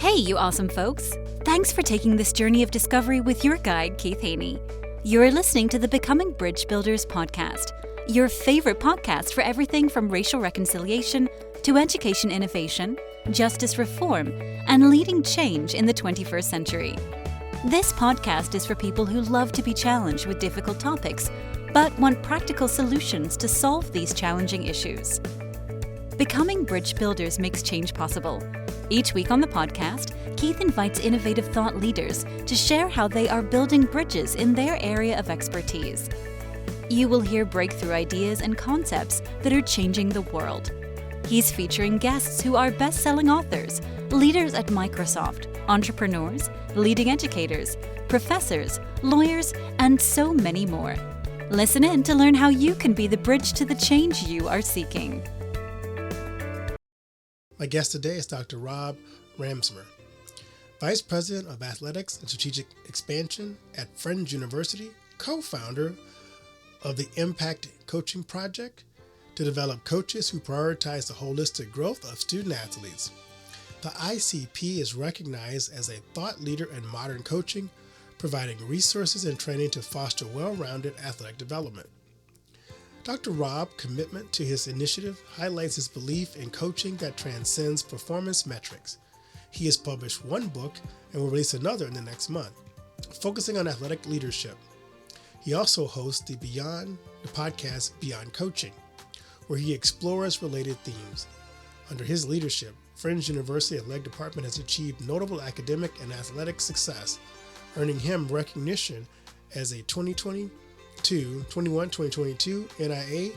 Hey, you awesome folks! Thanks for taking this journey of discovery with your guide, Keith Haney. You're listening to the Becoming Bridge Builders podcast, your favorite podcast for everything from racial reconciliation to education innovation, justice reform, and leading change in the 21st century. This podcast is for people who love to be challenged with difficult topics, but want practical solutions to solve these challenging issues. Becoming Bridge Builders makes change possible. Each week on the podcast, Keith invites innovative thought leaders to share how they are building bridges in their area of expertise. You will hear breakthrough ideas and concepts that are changing the world. He's featuring guests who are best-selling authors, leaders at Microsoft, entrepreneurs, leading educators, professors, lawyers, and so many more. Listen in to learn how you can be the bridge to the change you are seeking. My guest today is Dr. Rob Ramsmer, Vice President of Athletics and Strategic Expansion at Friends University, co-founder of the Impact Coaching Project to develop coaches who prioritize the holistic growth of student athletes. The ICP is recognized as a thought leader in modern coaching, providing resources and training to foster well-rounded athletic development. Dr. Rob's commitment to his initiative highlights his belief in coaching that transcends performance metrics. He has published one book and will release another in the next month, focusing on athletic leadership. He also hosts the podcast Beyond Coaching, where he explores related themes. Under his leadership, Friends University Athletic Department has achieved notable academic and athletic success, earning him recognition as a 2022 NIA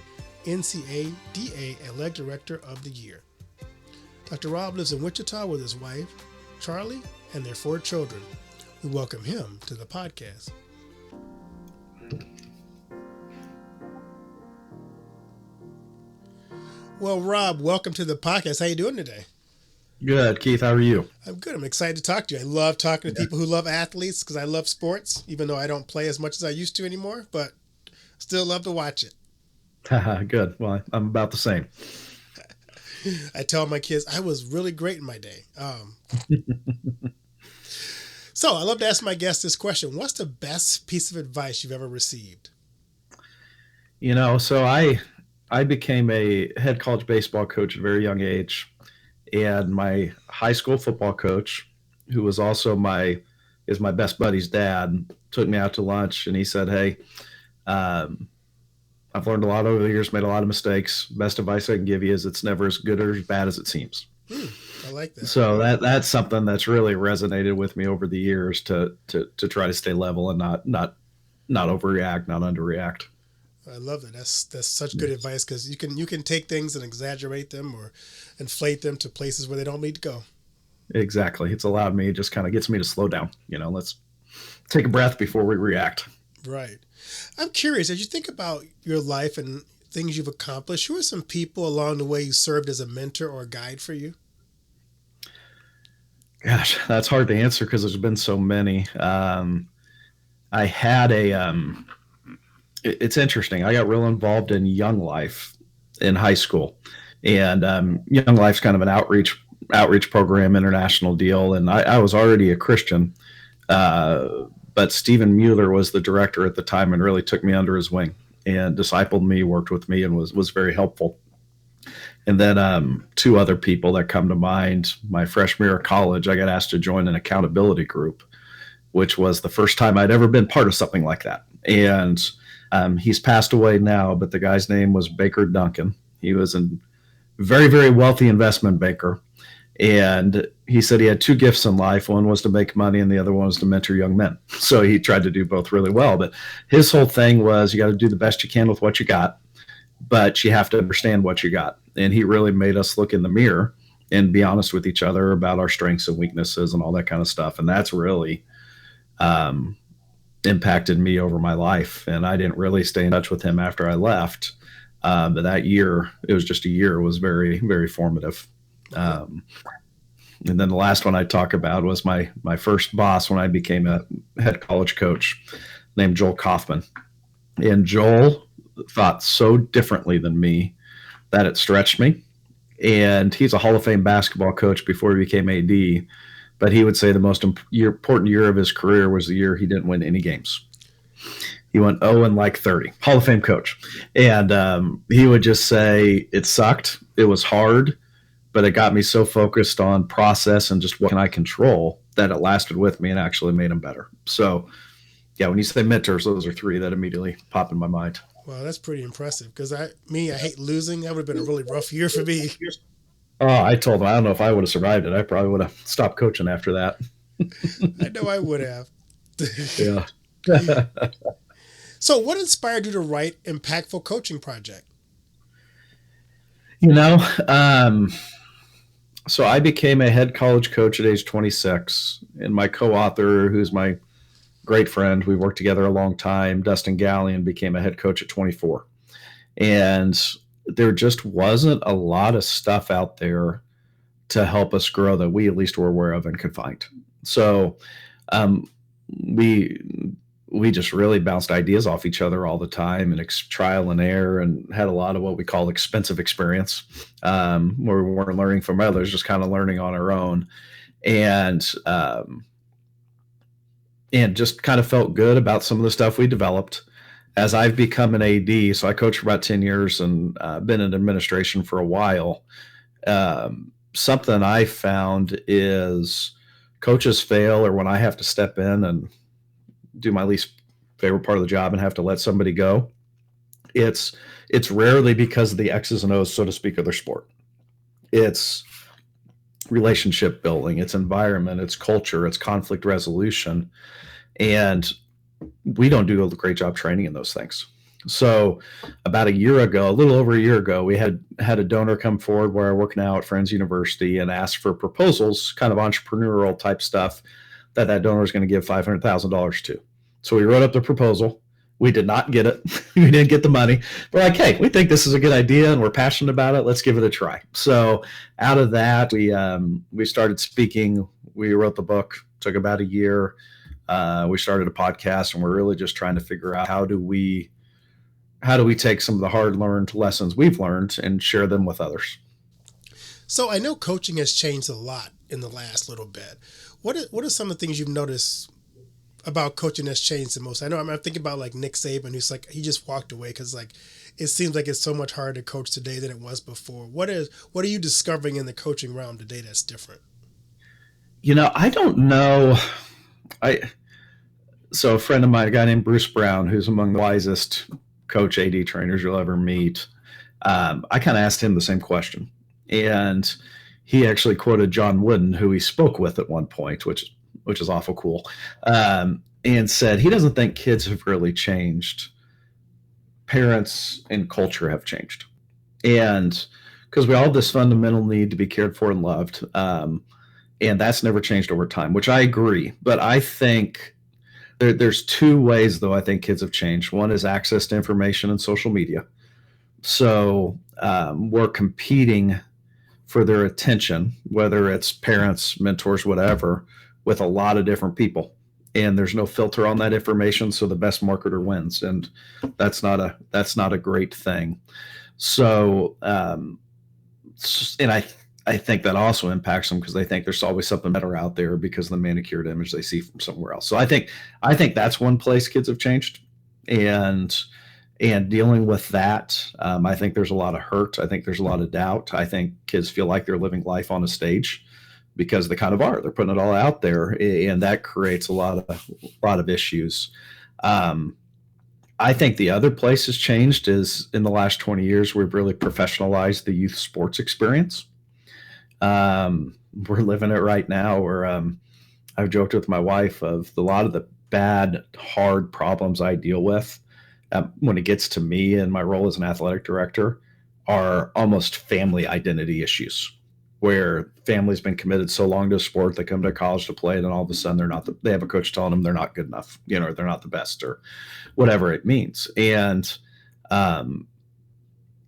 NCADA Athletic Director of the Year. Dr. Rob lives in Wichita with his wife, Charlie, and their 4 children. We welcome him to the podcast. Well, Rob, welcome to the podcast. How you doing today? Good, Keith. How are you? I'm good. I'm excited to talk to you. I love talking to people who love athletes because I love sports, even though I don't play as much as I used to anymore, but still love to watch it. Good. Well, I'm about the same. I tell my kids I was really great in my day. So I love to ask my guests this question. What's the best piece of advice you've ever received? So I became a head college baseball coach at a very young age. And my high school football coach, who was also my best buddy's dad, took me out to lunch and he said, "Hey, I've learned a lot over the years, made a lot of mistakes. Best advice I can give you is it's never as good or as bad as it seems." I like that. So that's something that's really resonated with me over the years to try to stay level and not overreact, not underreact. I love that. That's such good advice because you can take things and exaggerate them or inflate them to places where they don't need to go. Exactly. It's allowed me, just kind of gets me to slow down. Let's take a breath before we react. Right. I'm curious, as you think about your life and things you've accomplished, who are some people along the way you served as a mentor or a guide for you? Gosh, that's hard to answer because there's been so many. I had it's interesting. I got real involved in Young Life in high school, and Young Life's kind of an outreach program, international deal. And I was already a Christian, but Stephen Mueller was the director at the time and really took me under his wing and discipled me, worked with me, and was very helpful. And then 2 other people that come to mind. My freshman year of college, I got asked to join an accountability group, which was the first time I'd ever been part of something like that. And he's passed away now, but the guy's name was Baker Duncan. He was a very, very wealthy investment banker. And he said he had 2 gifts in life. One was to make money and the other one was to mentor young men. So he tried to do both really well. But his whole thing was you got to do the best you can with what you got, but you have to understand what you got. And he really made us look in the mirror and be honest with each other about our strengths and weaknesses and all that kind of stuff. And that's really impacted me over my life. And I didn't really stay in touch with him after I left. But that year, it was just a year, was very, very formative. And then the last one I talk about was my first boss when I became a head college coach named Joel Kaufman. And Joel thought so differently than me that it stretched me. And he's a Hall of Fame basketball coach before he became AD. but he would say the most important year of his career was the year he didn't win any games. He went 0 and like 30, Hall of Fame coach. And he would just say, it sucked. It was hard, but it got me so focused on process and just what can I control that it lasted with me and actually made him better. So, yeah, when you say mentors, those are three that immediately pop in my mind. Wow, that's pretty impressive because I hate losing. That would have been a really rough year for me. Oh, I told him, I don't know if I would have survived it. I probably would have stopped coaching after that. I know I would have. Yeah. So what inspired you to write Impactful Coaching Project? So I became a head college coach at age 26, and my co-author, who's my great friend, we worked together a long time, Dustin Gallion, became a head coach at 24. And there just wasn't a lot of stuff out there to help us grow that we at least were aware of and could find. So we just really bounced ideas off each other all the time and trial and error, and had a lot of what we call expensive experience, where we weren't learning from others, just kind of learning on our own. And just kind of felt good about some of the stuff we developed. As I've become an AD, so I coached for about 10 years and been in administration for a while. Something I found is coaches fail, or when I have to step in and do my least favorite part of the job and have to let somebody go, it's rarely because of the X's and O's, so to speak, of their sport. It's relationship building, it's environment, it's culture, it's conflict resolution. And we don't do a great job training in those things. So about a little over a year ago, we had a donor come forward where I work now at Friends University and asked for proposals, kind of entrepreneurial type stuff that donor is going to give $500,000 to. So we wrote up the proposal. We did not get it. We didn't get the money. We're like, hey, we think this is a good idea and we're passionate about it. Let's give it a try. So out of that, we started speaking. We wrote the book. Took about a year. We started a podcast, and we're really just trying to figure out how do we take some of the hard-learned lessons we've learned and share them with others. So I know coaching has changed a lot in the last little bit. What are some of the things you've noticed about coaching that's changed the most? I know I'm thinking about like Nick Saban, who's like, he just walked away because like it seems like it's so much harder to coach today than it was before. What are you discovering in the coaching realm today that's different? I don't know. So a friend of mine, a guy named Bruce Brown, who's among the wisest coach AD trainers you'll ever meet, I kind of asked him the same question. And he actually quoted John Wooden, who he spoke with at one point, which is awful cool, and said he doesn't think kids have really changed. Parents and culture have changed. And because we all have this fundamental need to be cared for and loved, and that's never changed over time, which I agree. But I think there's two ways, though, I think kids have changed. One is access to information and social media. So we're competing for their attention, whether it's parents, mentors, whatever, with a lot of different people. And there's no filter on that information, so the best marketer wins. And that's not a great thing. So, and I think that also impacts them because they think there's always something better out there because of the manicured image they see from somewhere else. So I think that's one place kids have changed, and dealing with that, I think there's a lot of hurt. I think there's a lot of doubt. I think kids feel like they're living life on a stage because they kind of are. They're putting it all out there, and that creates a lot of issues. I think the other place has changed is in the last 20 years, we've really professionalized the youth sports experience. We're living it right now where I've joked with my wife of a lot of the bad, hard problems I deal with when it gets to me and my role as an athletic director are almost family identity issues, where family's been committed so long to a sport, they come to college to play, and then all of a sudden they have a coach telling them they're not good enough, or they're not the best, or whatever it means. And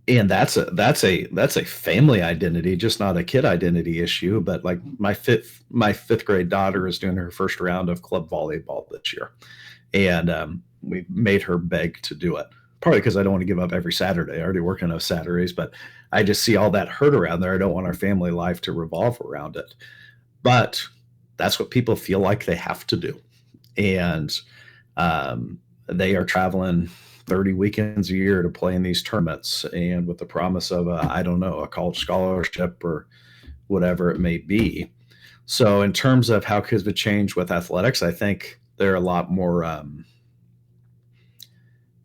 that's a family identity, just not a kid identity issue. But like my fifth grade daughter is doing her first round of club volleyball this year, and we made her beg to do it. Partly because I don't want to give up every Saturday. I already work enough Saturdays, but I just see all that hurt around there. I don't want our family life to revolve around it. But that's what people feel like they have to do. And they are traveling 30 weekends a year to play in these tournaments, and with the promise of a college scholarship or whatever it may be. So in terms of how kids would change with athletics, I think they're a lot more,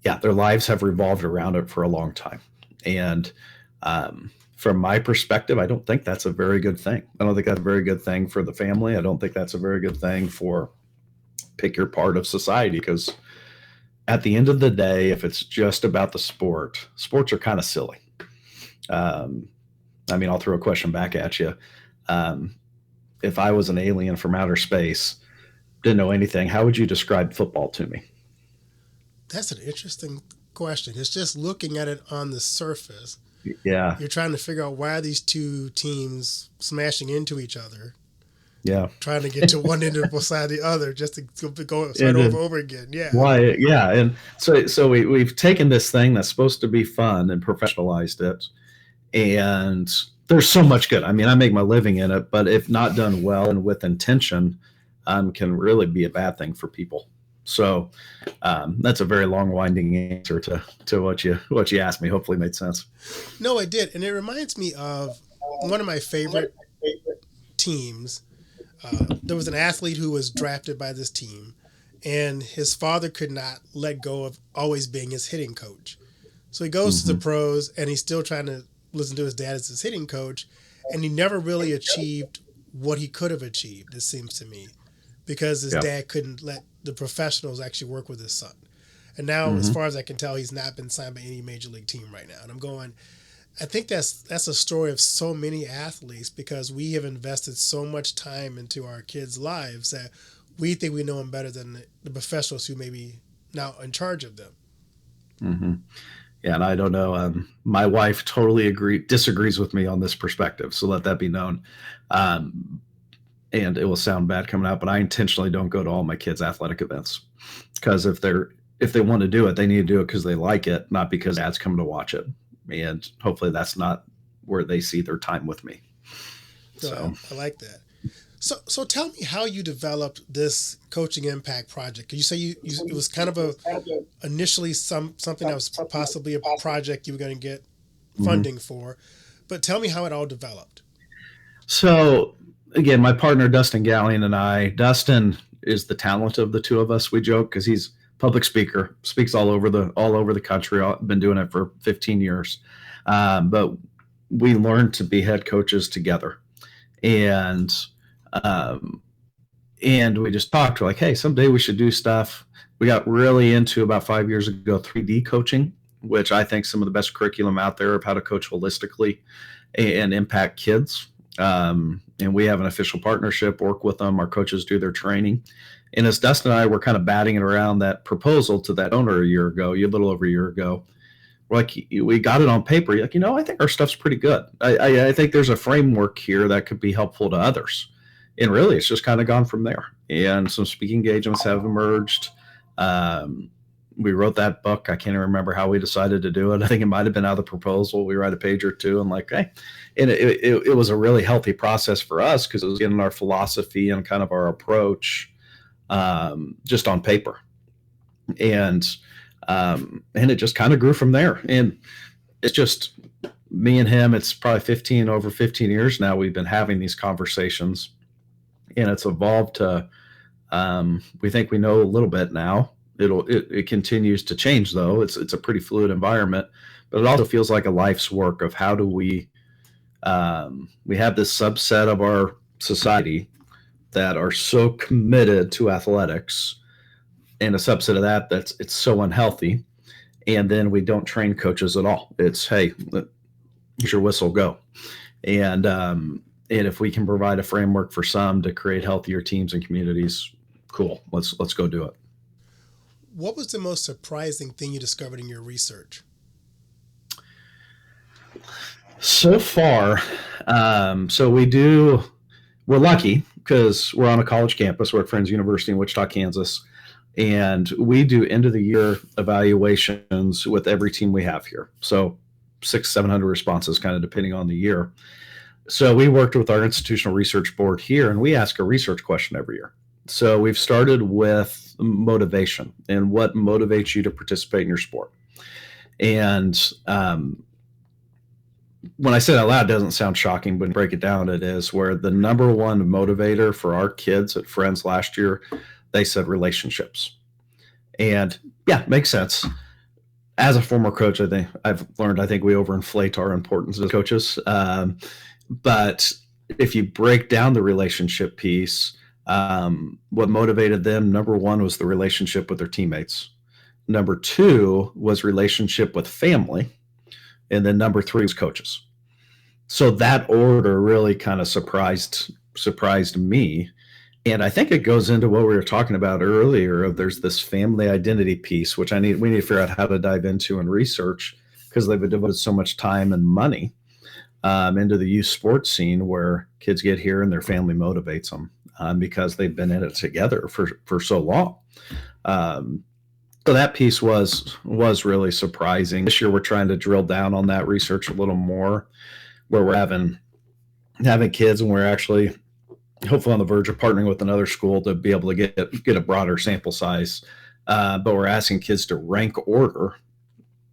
their lives have revolved around it for a long time. And from my perspective, I don't think that's a very good thing. I don't think that's a very good thing for the family. I don't think that's a very good thing for pick your part of society, because at the end of the day, if it's just about the sports are kind of silly. I'll throw a question back at you. If I was an alien from outer space, didn't know anything, how would you describe football to me? That's an interesting question. It's just looking at it on the surface. Yeah. You're trying to figure out why are these two teams smashing into each other. Yeah. Trying to get to one end of beside the other just to go start over again. Yeah. Why? Yeah. And so we've taken this thing that's supposed to be fun and professionalized it. And there's so much good. I make my living in it, but if not done well and with intention, can really be a bad thing for people. So that's a very long, winding answer to what you asked me. Hopefully, it made sense. No, it did, and it reminds me of one of my favorite teams. There was an athlete who was drafted by this team, and his father could not let go of always being his hitting coach. So he goes to the pros, and he's still trying to listen to his dad as his hitting coach, and he never really achieved what he could have achieved, it seems to me, because his dad couldn't let the professionals actually work with his son. And now, as far as I can tell, he's not been signed by any major league team right now. And I'm going, I think that's a story of so many athletes, because we have invested so much time into our kids' lives that we think we know them better than the professionals who may be now in charge of them. Mm-hmm. Yeah, and I don't know. My wife totally disagrees with me on this perspective, so let that be known. And it will sound bad coming out, but I intentionally don't go to all my kids' athletic events, because if they want to do it, they need to do it because they like it, not because dad's coming to watch it. And hopefully that's not where they see their time with me. So I like that. So tell me how you developed this Coaching Impact project. You say it was kind of initially something that was possibly a project you were going to get funding for, but tell me how it all developed. So again, my partner Dustin Gallion and I. Dustin is the talent of the two of us. We joke because he's public speaker, speaks all over the country. I've been doing it for 15 years, but we learned to be head coaches together, and we just talked. We're like, hey, someday we should do stuff. We got really into about 5 years ago 3D coaching, which I think some of the best curriculum out there of how to coach holistically and impact kids. And we have an official partnership, work with them. Our coaches do their training. And as Dustin and I were kind of batting it around that proposal to that owner a little over a year ago, we're like, we got it on paper. You're like, I think our stuff's pretty good. I think there's a framework here that could be helpful to others. And really, it's just kind of gone from there. And some speaking engagements have emerged. We wrote that book. I can't even remember how we decided to do it. I think it might have been out of the proposal. We write a page or two and like, hey, and it was a really healthy process for us because it was getting our philosophy and kind of our approach just on paper. And it just kind of grew from there. And it's just me and him. It's probably over 15 years now we've been having these conversations, and it's evolved to we think we know a little bit now. It continues to change though. It's a pretty fluid environment, but it also feels like a life's work of how do we have this subset of our society that are so committed to athletics, and a subset of that's it's so unhealthy. And then we don't train coaches at all. It's, hey, here's your whistle, go. And if we can provide a framework for some to create healthier teams and communities, cool. Let's go do it. What was the most surprising thing you discovered in your research? So far, we're lucky because we're on a college campus. We're at Friends University in Wichita, Kansas. And we do end of the year evaluations with every team we have here. So 600-700 responses, kind of depending on the year. So we worked with our institutional research board here, and we ask a research question every year. So we've started with motivation and what motivates you to participate in your sport. And when I say it out loud, it doesn't sound shocking, but break it down, it is, where the number one motivator for our kids at Friends last year, they said relationships. And yeah, makes sense. As a former coach, I think we overinflate our importance as coaches. But if you break down the relationship piece, what motivated them, number one, was the relationship with their teammates. Number two was relationship with family. And then number three was coaches. So that order really kind of surprised me. And I think it goes into what we were talking about earlier of there's this family identity piece, which we need to figure out how to dive into and research, because they've devoted so much time and money into the youth sports scene, where kids get here and their family motivates them because they've been in it together for so long. So that piece was really surprising. This year, we're trying to drill down on that research a little more, where we're having kids, and we're actually hopefully on the verge of partnering with another school to be able to get a broader sample size. But we're asking kids to rank order,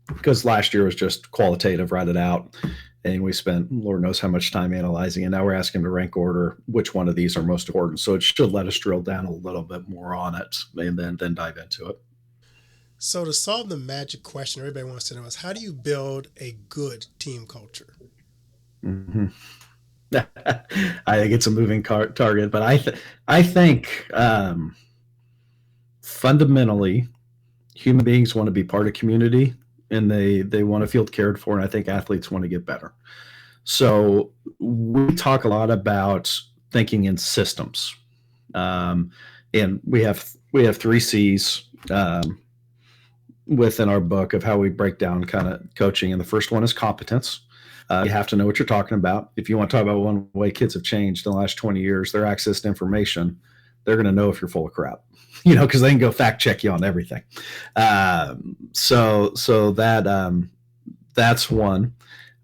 because last year was just qualitative, write it out. And we spent Lord knows how much time analyzing. And now we're asking them to rank order which one of these are most important. So it should let us drill down a little bit more on it and then dive into it. So to solve the magic question everybody wants to know is, how do you build a good team culture? Mm-hmm. I think it's a moving target, but I think fundamentally human beings want to be part of community, and they want to feel cared for, and I think athletes want to get better. So we talk a lot about thinking in systems, and we have 3 C's within our book of how we break down kind of coaching, and the first one is competence. You have to know what you're talking about. If you want to talk about one way kids have changed in the last 20 years, their access to information, they're going to know if you're full of crap, because they can go fact check you on everything. So that's one.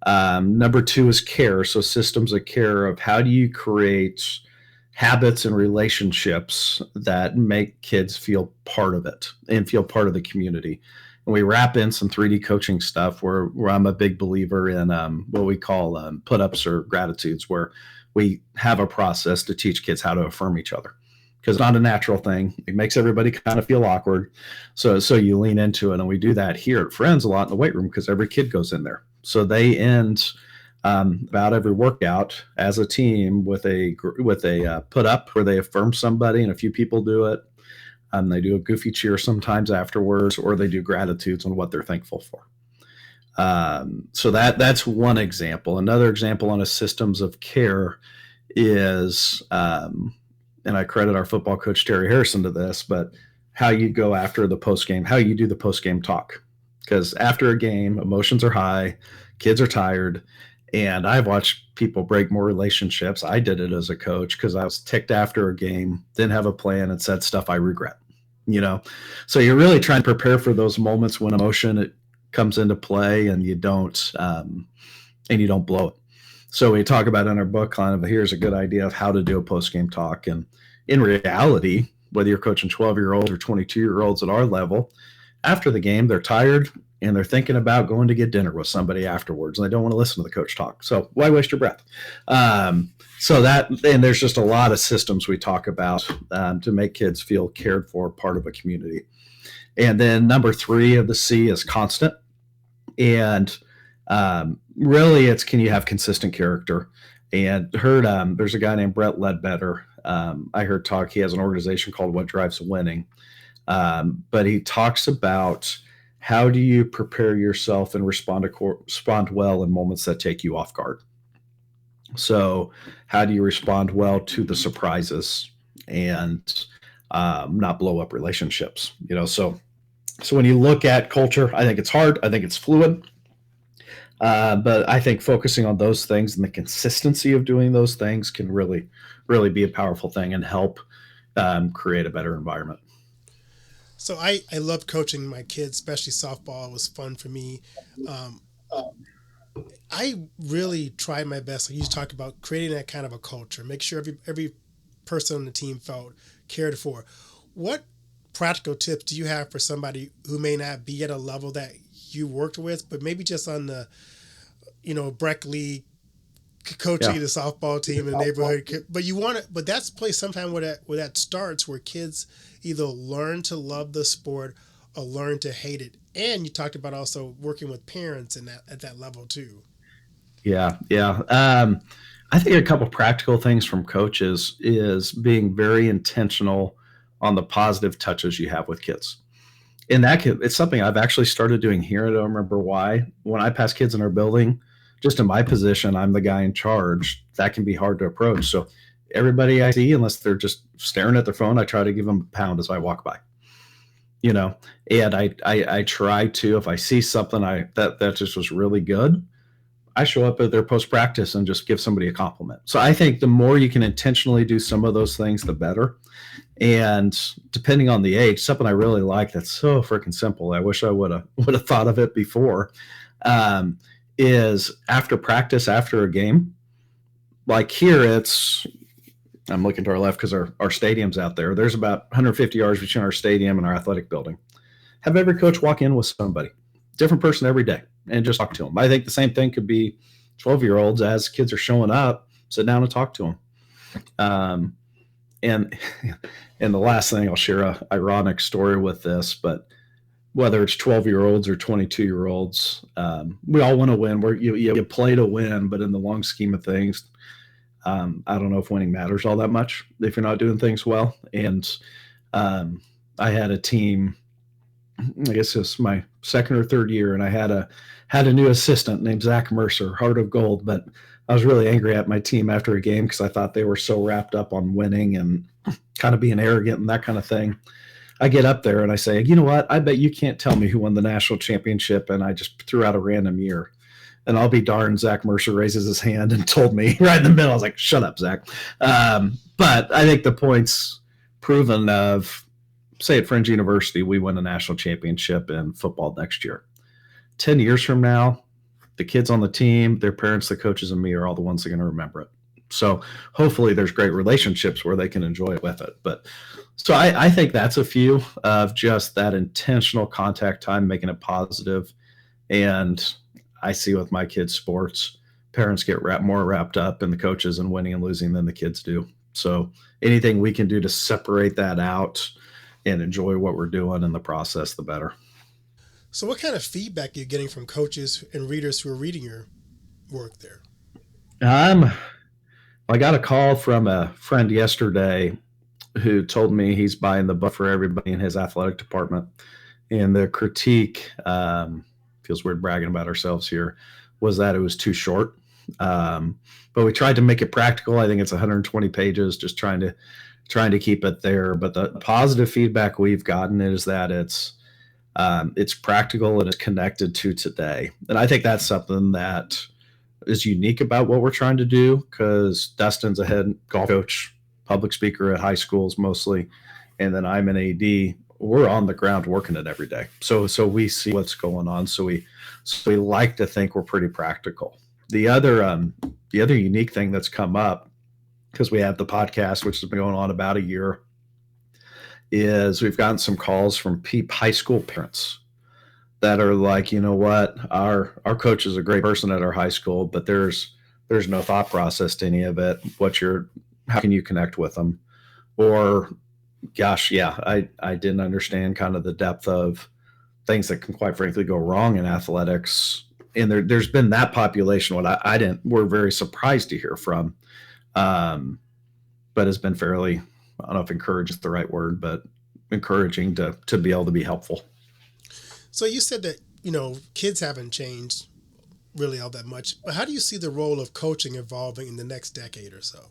Number 2 is care. So systems of care, of how do you create habits and relationships that make kids feel part of it and feel part of the community. And we wrap in some 3D coaching stuff where I'm a big believer in what we call put-ups or gratitudes, where we have a process to teach kids how to affirm each other, because it's not a natural thing. It makes everybody kind of feel awkward. So you lean into it. And we do that here at Friends a lot in the weight room, because every kid goes in there. So they end about every workout as a team with a put-up where they affirm somebody, and a few people do it. They do a goofy cheer sometimes afterwards, or they do gratitudes on what they're thankful for. So that's one example. Another example on a systems of care is, and I credit our football coach, Terry Harrison, to this, but how you go after the post-game, how you do the post-game talk. Because after a game, emotions are high, kids are tired, and I've watched people break more relationships. I did it as a coach because I was ticked after a game, didn't have a plan, and said stuff I regret. So you're really trying to prepare for those moments when emotion comes into play, and you don't blow it. So we talk about in our book kind of, here's a good idea of how to do a post-game talk. And in reality, whether you're coaching 12-year-olds or 22-year-olds at our level, after the game, they're tired and they're thinking about going to get dinner with somebody afterwards, and they don't want to listen to the coach talk. So why waste your breath? And there's just a lot of systems we talk about to make kids feel cared for, part of a community. And then number 3 of the C is constant. And really it's, can you have consistent character? And there's a guy named Brett Ledbetter. I heard talk, he has an organization called What Drives Winning. But he talks about, how do you prepare yourself and respond well in moments that take you off guard? So how do you respond well to the surprises and not blow up relationships? So when you look at culture, I think it's hard. I think it's fluid. But I think focusing on those things and the consistency of doing those things can really, really be a powerful thing and help create a better environment. So I loved coaching my kids, especially softball. It was fun for me. I really tried my best. Like you talked about creating that kind of a culture, make sure every person on the team felt cared for. What practical tips do you have for somebody who may not be at a level that you worked with, but maybe just on the, Breck League, coaching Yeah. the softball team in the neighborhood, but you want to, but that's place sometime where that starts, where kids either learn to love the sport or learn to hate it. And you talked about also working with parents in that at that level too. Yeah. Yeah. I think a couple practical things from coaches is being very intentional on the positive touches you have with kids. And it's something I've actually started doing here. I don't remember why. When I pass kids in our building, just in my position, I'm the guy in charge. That can be hard to approach. So everybody I see, unless they're just staring at their phone, I try to give them a pound as I walk by. You know, and I try to, if I see something that just was really good, I show up at their post practice and just give somebody a compliment. So I think the more you can intentionally do some of those things, the better. And depending on the age, something I really like that's so freaking simple. I wish I would have thought of it before. Um, is after practice, after a game, like here, I'm looking to our left because our stadium's out there. There's about 150 yards between our stadium and our athletic building. Have every coach walk in with somebody, different person every day, and just talk to them. I think the same thing could be 12-year-olds as kids are showing up, sit down and talk to them. And and the last thing, I'll share a ironic story with this, but whether it's 12-year-olds or 22-year-olds, we all want to win. You play to win, but in the long scheme of things, I don't know if winning matters all that much if you're not doing things well. And I had a team, I guess this was my second or third year, and I had a new assistant named Zach Mercer, heart of gold. But I was really angry at my team after a game because I thought they were so wrapped up on winning and kind of being arrogant and that kind of thing. I get up there and I say, you know what? I bet you can't tell me who won the national championship. And I just threw out a random year. And I'll be darned, Zach Mercer raises his hand and told me right in the middle. I was like, shut up, Zach. But I think the point's proven of, say at Fringe University, we win a national championship in football next year. 10 years from now, the kids on the team, their parents, the coaches, and me are all the ones that are going to remember it. So hopefully there's great relationships where they can enjoy it with it. But so I think that's a few of just that intentional contact time, making it positive. And I see with my kids' sports, parents get more wrapped up in the coaches and winning and losing than the kids do. So anything we can do to separate that out and enjoy what we're doing in the process, the better. So, what kind of feedback are you getting from coaches and readers who are reading your work there? I got a call from a friend yesterday who told me he's buying the book for everybody in his athletic department. And the critique, feels weird bragging about ourselves here, was that it was too short. But we tried to make it practical. I think it's 120 pages, just trying to keep it there. But the positive feedback we've gotten is that it's practical and it's connected to today. And I think that's something that is unique about what we're trying to do, because Dustin's a head golf coach, public speaker at high schools mostly, and then I'm an AD. We're on the ground working it every day. So we see what's going on. So we like to think we're pretty practical. The other unique thing that's come up, because we have the podcast, which has been going on about a year, is we've gotten some calls from high school parents that are like, you know what, our coach is a great person at our high school, but there's no thought process to any of it. How can you connect with them? Or, gosh, yeah, I didn't understand kind of the depth of things that can quite frankly go wrong in athletics. And there's been that population, what we're very surprised to hear from, but has been fairly, I don't know if encourage is the right word, but encouraging to be able to be helpful. So you said that, kids haven't changed really all that much, but how do you see the role of coaching evolving in the next decade or so?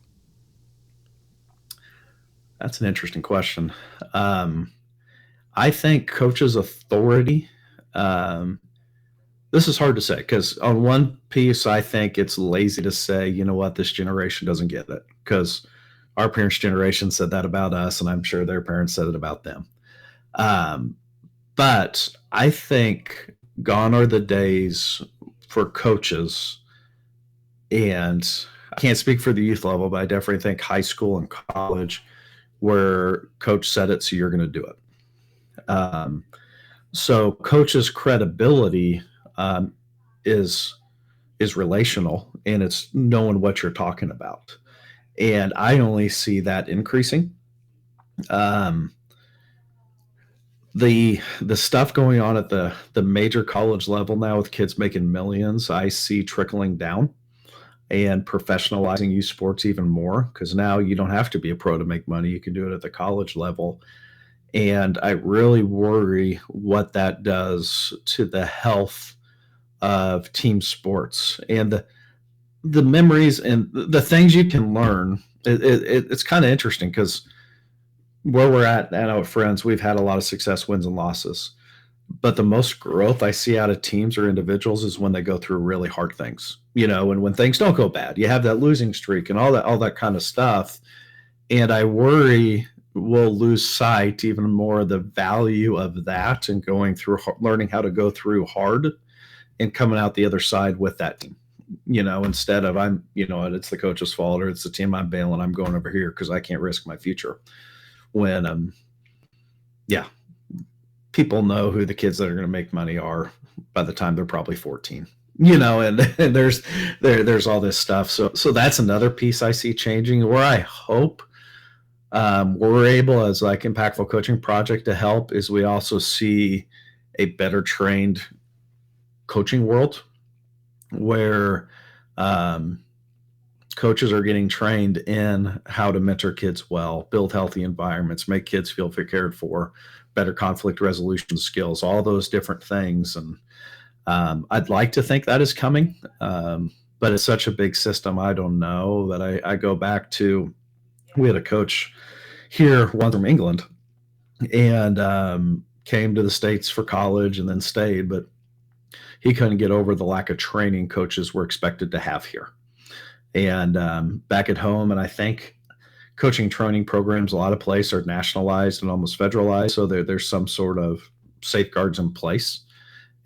That's an interesting question. I think coaches' authority, this is hard to say, because on one piece, I think it's lazy to say, you know what, this generation doesn't get it, because our parents' generation said that about us, and I'm sure their parents said it about them. But I think gone are the days for coaches, and I can't speak for the youth level, but I definitely think high school and college, where coach said it, so you're going to do it. So coach's credibility is relational, and it's knowing what you're talking about. And I only see that increasing. The stuff going on at the major college level now with kids making millions, I see trickling down and professionalizing youth sports even more, because now you don't have to be a pro to make money. You can do it at the college level. And I really worry what that does to the health of team sports and the memories and the things you can learn. It's kind of interesting because where we're at now with friends, we've had a lot of success, wins and losses. But the most growth I see out of teams or individuals is when they go through really hard things, and when things don't go bad, you have that losing streak and all that kind of stuff. And I worry we'll lose sight even more of the value of that and going through, learning how to go through hard and coming out the other side with that team, instead of it's the coach's fault or it's the team I'm bailing, I'm going over here because I can't risk my future. When, people know who the kids that are going to make money are by the time they're probably 14, and there's all this stuff. So that's another piece I see changing, where I hope we're able, as like Impactful Coaching Project, to help, is we also see a better trained coaching world where coaches are getting trained in how to mentor kids well, build healthy environments, make kids feel cared for, better conflict resolution skills, all those different things. And I'd like to think that is coming, but it's such a big system. I don't know. That I go back to, we had a coach here, one from England, and came to the States for college and then stayed, but he couldn't get over the lack of training coaches were expected to have here. And back at home, and I think coaching training programs, a lot of places are nationalized and almost federalized, so there's some sort of safeguards in place.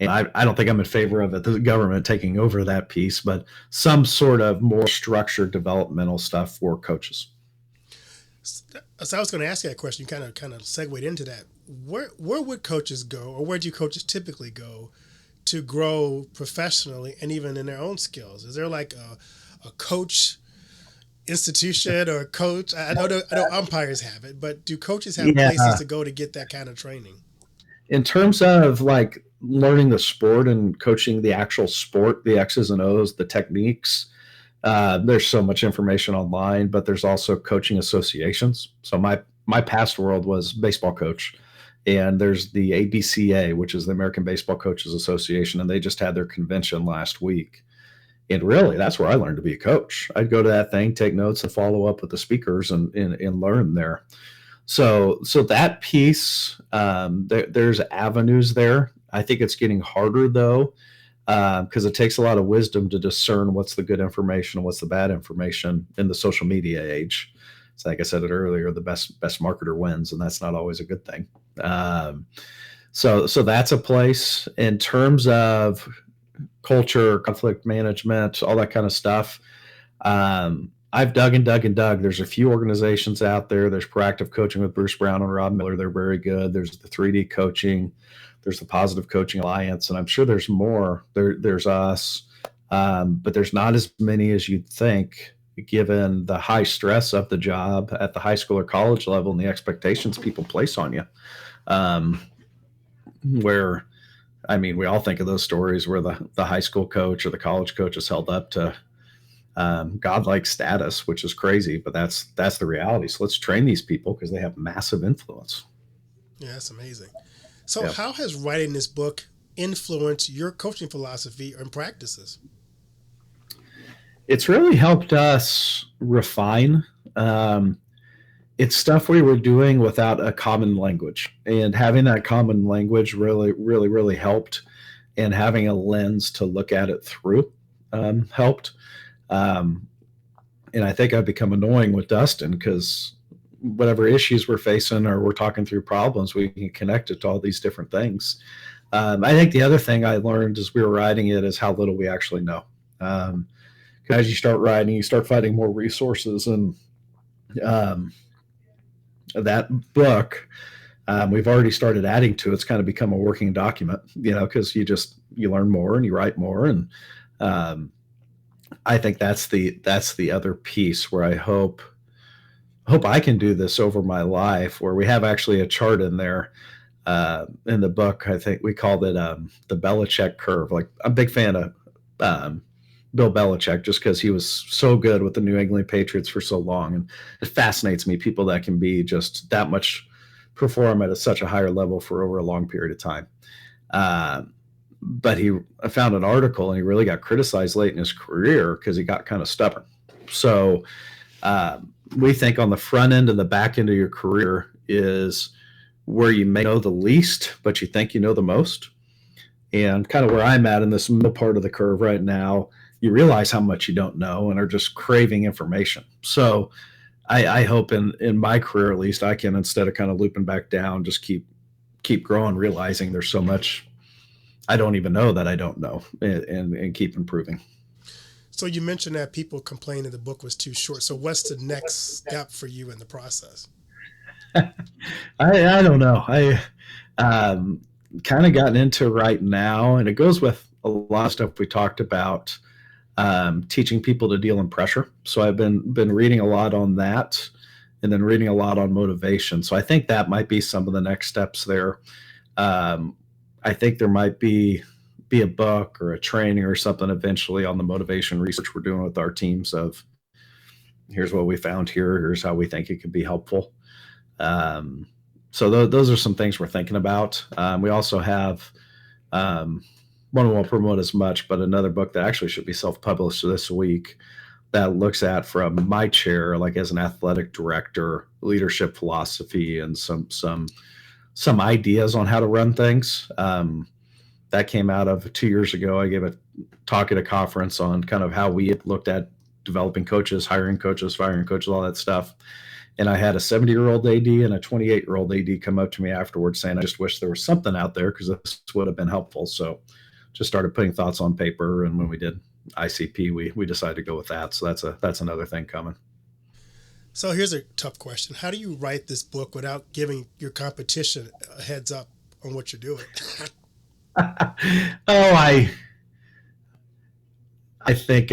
And I don't think I'm in favor of the government taking over that piece, but some sort of more structured developmental stuff for coaches. So I was going to ask you that question. You kind of segued into that. Where would coaches go, or where do coaches typically go to grow professionally and even in their own skills? Is there like a coach institution or a coach? I know umpires have it, but do coaches have places to go to get that kind of training? In terms of like learning the sport and coaching the actual sport, the X's and O's, the techniques, there's so much information online, but there's also coaching associations. So my past world was baseball coach, and there's the ABCA, which is the American Baseball Coaches Association, and they just had their convention last week. And really, that's where I learned to be a coach. I'd go to that thing, take notes, and follow up with the speakers and learn there. So that piece, there's avenues there. I think it's getting harder, though, because it takes a lot of wisdom to discern what's the good information and what's the bad information in the social media age. It's like I said it earlier, the best marketer wins, and that's not always a good thing. So that's a place. In terms of culture, conflict management, all that kind of stuff, I've dug and dug and dug. There's a few organizations out there. There's Proactive Coaching with Bruce Brown and Rob Miller. They're very good. There's the 3D Coaching. There's the Positive Coaching Alliance, and I'm sure there's more. There's us, but there's not as many as you'd think, given the high stress of the job at the high school or college level and the expectations people place on you. Where, I mean, we all think of those stories where the high school coach or the college coach is held up to godlike status, which is crazy, but that's the reality. So let's train these people because they have massive influence. Yeah, that's amazing. So how has writing this book influenced your coaching philosophy and practices? It's really helped us refine. It's stuff we were doing without a common language, and having that common language really helped, and having a lens to look at it through helped. And I think I've become annoying with Dustin because whatever issues we're facing or we're talking through problems, we can connect it to all these different things. I think the other thing I learned as we were writing it is how little we actually know. As you start writing, you start finding more resources, and um, that book, we've already started adding to. It's kind of become a working document, because you learn more and you write more, and um, I think that's the other piece where I hope I can do this over my life, where we have actually a chart in there in the book. I think we called it the Belichick curve. Like, I'm a big fan of Bill Belichick, just because he was so good with the New England Patriots for so long, and it fascinates me, people that can be just that much, perform at such a higher level for over a long period of time. But I found an article, and he really got criticized late in his career because he got kind of stubborn. So we think on the front end and the back end of your career is where you may know the least, but you think you know the most. And kind of where I'm at in this middle part of the curve right now, you realize how much you don't know and are just craving information. So I hope in my career, at least, I can, instead of kind of looping back down, just keep growing, realizing there's so much I don't even know that I don't know, and keep improving. So you mentioned that people complained that the book was too short. So what's the next step for you in the process? I don't know. I kind of gotten into right now, and it goes with a lot of stuff we talked about, teaching people to deal in pressure. So I've been reading a lot on that, and then reading a lot on motivation. So I think that might be some of the next steps there. I think there might be a book or a training or something eventually on the motivation research we're doing with our teams of, here's what we found here, here's how we think it could be helpful. So those are some things we're thinking about. We also have, one I won't promote as much, but another book that actually should be self-published this week that looks at, from my chair, like as an athletic director, leadership philosophy and some ideas on how to run things. That came out of 2 years ago. I gave a talk at a conference on kind of how we looked at developing coaches, hiring coaches, firing coaches, all that stuff. And I had a 70-year-old AD and a 28-year-old AD come up to me afterwards saying, I just wish there was something out there because this would have been helpful. So just started putting thoughts on paper. And when we did ICP, we decided to go with that. So that's another thing coming. So here's a tough question. How do you write this book without giving your competition a heads up on what you're doing? I think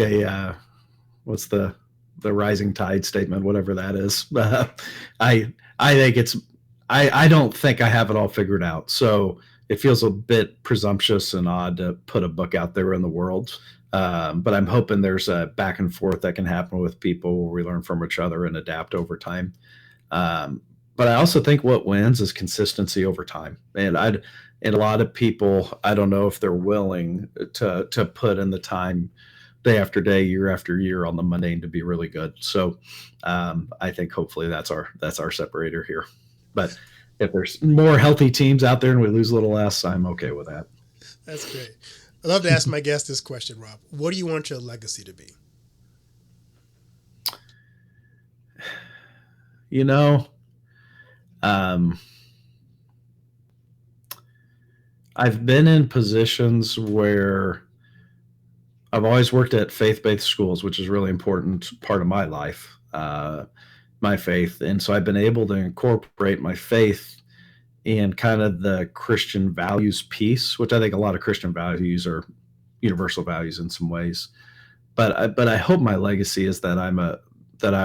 what's the rising tide statement, whatever that is. I think I don't think I have it all figured out. So it feels a bit presumptuous and odd to put a book out there in the world. But I'm hoping there's a back and forth that can happen with people where we learn from each other and adapt over time. But I also think what wins is consistency over time. And a lot of people, I don't know if they're willing to put in the time day after day, year after year on the mundane to be really good. So I think hopefully that's our separator here. But if there's more healthy teams out there and we lose a little less, I'm okay with that. That's great. I love to ask my guest this question, Rob. What do you want your legacy to be? I've been in positions where I've always worked at faith-based schools, which is a really important part of my life, my faith. And so I've been able to incorporate my faith in kind of the Christian values piece, which I think a lot of Christian values are universal values in some ways. But I hope my legacy is that I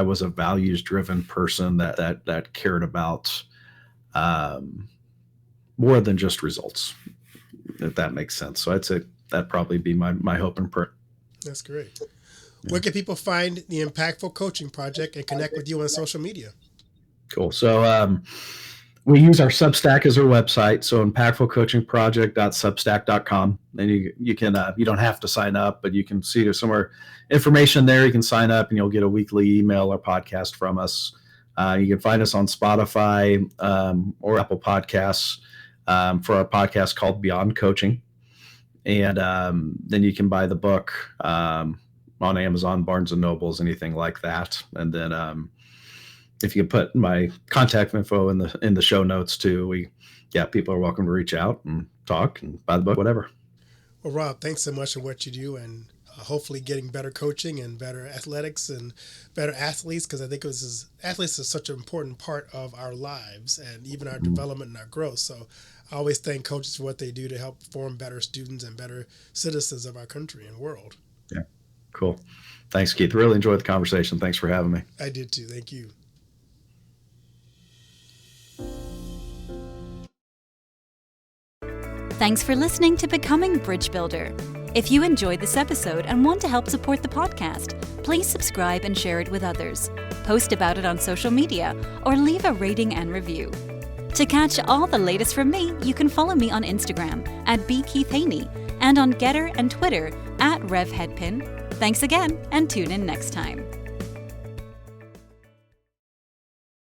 was a values-driven person that cared about more than just results, if that makes sense. So I'd say that'd probably be my hope and prayer. That's great. Where can people find the Impactful Coaching Project and connect with you on social media? Cool. So we use our Substack as our website. So impactfulcoachingproject.substack.com. And you can you don't have to sign up, but you can see there's somewhere information there. You can sign up and you'll get a weekly email or podcast from us. You can find us on Spotify or Apple Podcasts for our podcast called Beyond Coaching. And then you can buy the book on Amazon, Barnes and Nobles, anything like that. And then if you put my contact info in the show notes too, people are welcome to reach out and talk and buy the book, whatever. Well, Rob, thanks so much for what you do, and hopefully getting better coaching and better athletics and better athletes, because I think athletes is such an important part of our lives and even our development and our growth. So I always thank coaches for what they do to help form better students and better citizens of our country and world. Yeah, cool. Thanks, Keith. Really enjoyed the conversation. Thanks for having me. I did too. Thank you. Thanks for listening to Becoming Bridge Builder. If you enjoyed this episode and want to help support the podcast, please subscribe and share it with others. Post about it on social media or leave a rating and review. To catch all the latest from me, you can follow me on Instagram @bkeithhaney and on Getter and Twitter @RevHeadpin. Thanks again, and tune in next time.